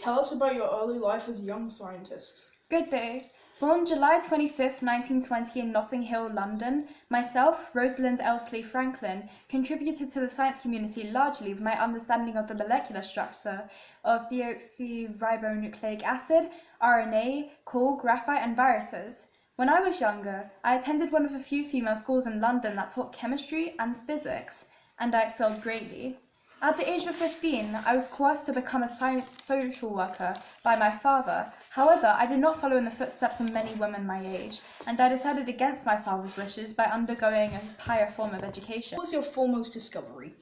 Tell us about your early life as a young scientist. Good day. Born July 25th, 1920 in Notting Hill, London, myself, Rosalind Elsley Franklin, contributed to the science community largely with my understanding of the molecular structure of deoxyribonucleic acid, RNA, coal, graphite, and viruses. When I was younger, I attended one of the few female schools in London that taught chemistry and physics, and I excelled greatly. At the age of 15, I was coerced to become a social worker by my father. However, I did not follow in the footsteps of many women my age, and I decided against my father's wishes by undergoing a higher form of education. What was your foremost discovery?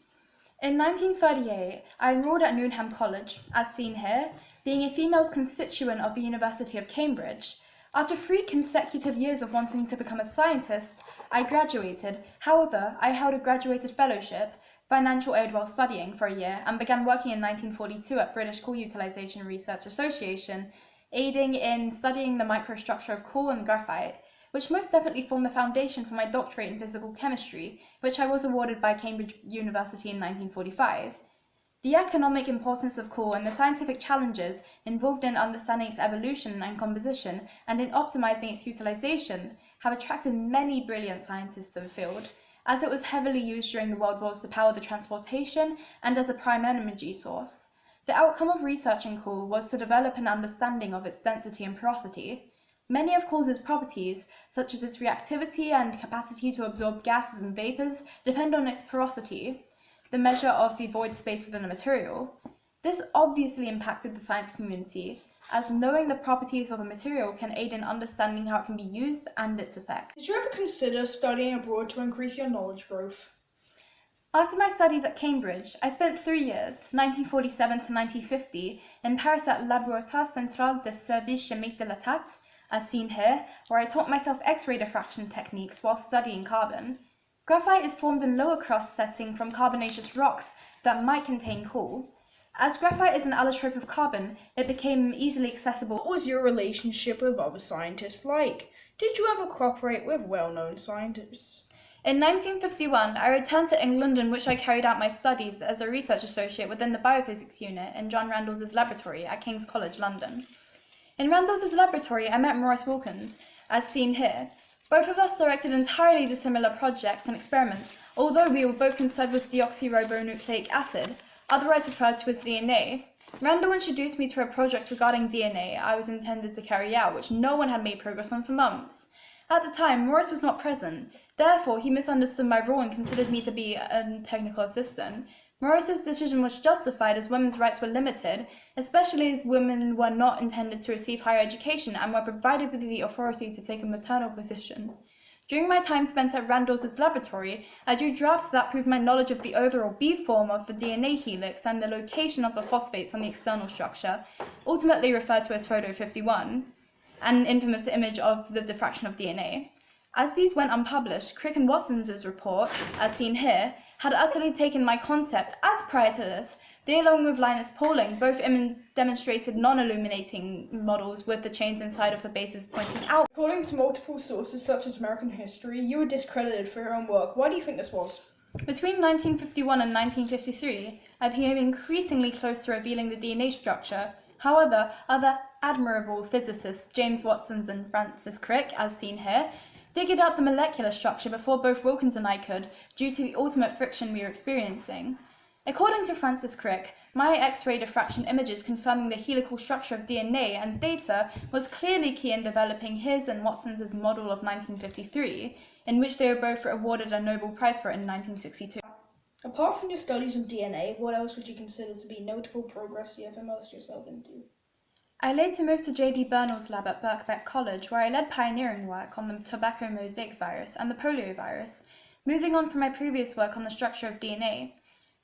In 1938, I enrolled at Newnham College, as seen here, being a female's constituent of the University of Cambridge. After 3 consecutive years of wanting to become a scientist, I graduated. However, I held a graduated fellowship, financial aid while studying, for a year, and began working in 1942 at British Coal Utilisation Research Association, aiding in studying the microstructure of coal and graphite, which most definitely formed the foundation for my doctorate in physical chemistry, which I was awarded by Cambridge University in 1945. The economic importance of coal and the scientific challenges involved in understanding its evolution and composition and in optimizing its utilization have attracted many brilliant scientists to the field, as it was heavily used during the World Wars to power the transportation and as a prime energy source. The outcome of researching coal was to develop an understanding of its density and porosity. Many of coal's properties, such as its reactivity and capacity to absorb gases and vapors, depend on its porosity, the measure of the void space within a material. This obviously impacted the science community, as knowing the properties of a material can aid in understanding how it can be used and its effect. Did you ever consider studying abroad to increase your knowledge growth? After my studies at Cambridge, I spent 3 years, 1947 to 1950, in Paris at Laboratoire Central de Service Chimique de l'État, as seen here, where I taught myself X-ray diffraction techniques while studying carbon. Graphite is formed in lower crust setting from carbonaceous rocks that might contain coal. As graphite is an allotrope of carbon, it became easily accessible. What was your relationship with other scientists like? Did you ever cooperate with well-known scientists? In 1951, I returned to England, in which I carried out my studies as a research associate within the biophysics unit in John Randall's laboratory at King's College, London. In Randall's laboratory, I met Maurice Wilkins, as seen here. Both of us directed entirely dissimilar projects and experiments, although we were both concerned with deoxyribonucleic acid, otherwise referred to as DNA. Randall introduced me to a project regarding DNA I was intended to carry out, which no one had made progress on for months. At the time, Maurice was not present, therefore he misunderstood my role and considered me to be a technical assistant. Maurice's decision was justified as women's rights were limited, especially as women were not intended to receive higher education and were provided with the authority to take a maternal position. During my time spent at Randall's laboratory, I drew drafts that proved my knowledge of the overall B form of the DNA helix and the location of the phosphates on the external structure, ultimately referred to as Photo 51, an infamous image of the diffraction of DNA. As these went unpublished, Crick and Watson's report, as seen here, had utterly taken my concept, as prior to this, they, along with Linus Pauling, both demonstrated non-illuminating models with the chains inside of the bases pointing out. According to multiple sources such as American history, you were discredited for your own work. Why do you think this was? Between 1951 and 1953, I became increasingly close to revealing the DNA structure. However, other admirable physicists, James Watson and Francis Crick, as seen here, figured out the molecular structure before both Wilkins and I could, due to the ultimate friction we were experiencing. According to Francis Crick, my X-ray diffraction images confirming the helical structure of DNA and data was clearly key in developing his and Watson's model of 1953, in which they were both awarded a Nobel Prize for it in 1962. Apart from your studies on DNA, what else would you consider to be notable progress you have immersed yourself into? I later moved to J.D. Bernal's lab at Birkbeck College, where I led pioneering work on the tobacco mosaic virus and the polio virus, moving on from my previous work on the structure of DNA.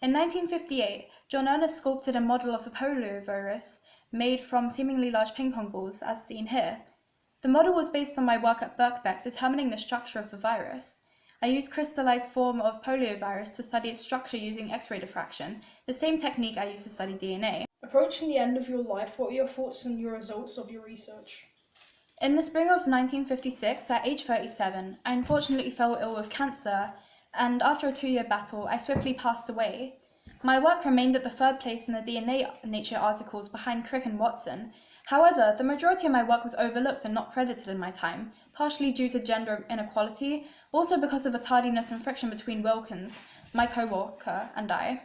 In 1958, John Ernest sculpted a model of the polio virus made from seemingly large ping-pong balls, as seen here. The model was based on my work at Birkbeck determining the structure of the virus. I used crystallized form of poliovirus to study its structure using X-ray diffraction, the same technique I used to study DNA. Approaching the end of your life, what were your thoughts on your results of your research? In the spring of 1956, at age 37, I unfortunately fell ill with cancer, and after a 2-year battle, I swiftly passed away. My work remained at the third place in the DNA Nature articles behind Crick and Watson. However, the majority of my work was overlooked and not credited in my time, partially due to gender inequality, also because of the tardiness and friction between Wilkins, my co-worker, and I.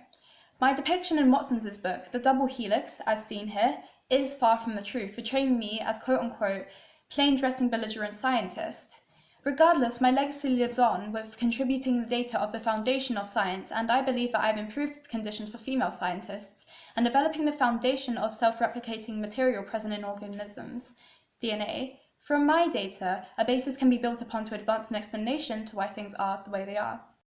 My depiction in Watson's book, The Double Helix, as seen here, is far from the truth, portraying me as quote-unquote plain-dressing belligerent scientist. Regardless, my legacy lives on with contributing the data of the foundation of science, and I believe that I have improved conditions for female scientists and developing the foundation of self-replicating material present in organisms, DNA. From my data, a basis can be built upon to advance an explanation to why things are the way they are.